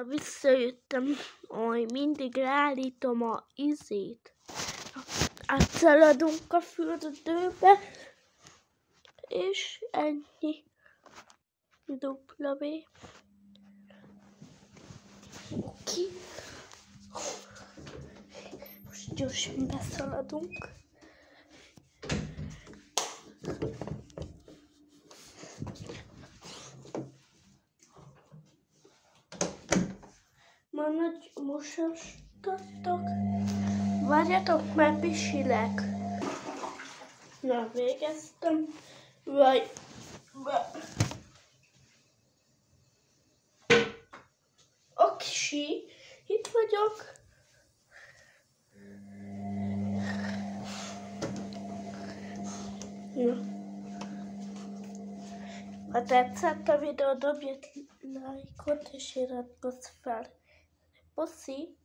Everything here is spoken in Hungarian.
Visszajöttem, hogy mindig ráállítom a izét. Átszaladunk a fürdőbe, és ennyi. W. Oké. Most gyorsan beszaladunk. Ma nagy mosostatok. Várjatok, mert pisilek. Na, végeztem. Oké, itt vagyok. Na. Ha tetszett a videó, dobj egy lájkot és iratkozz fel. Puszi!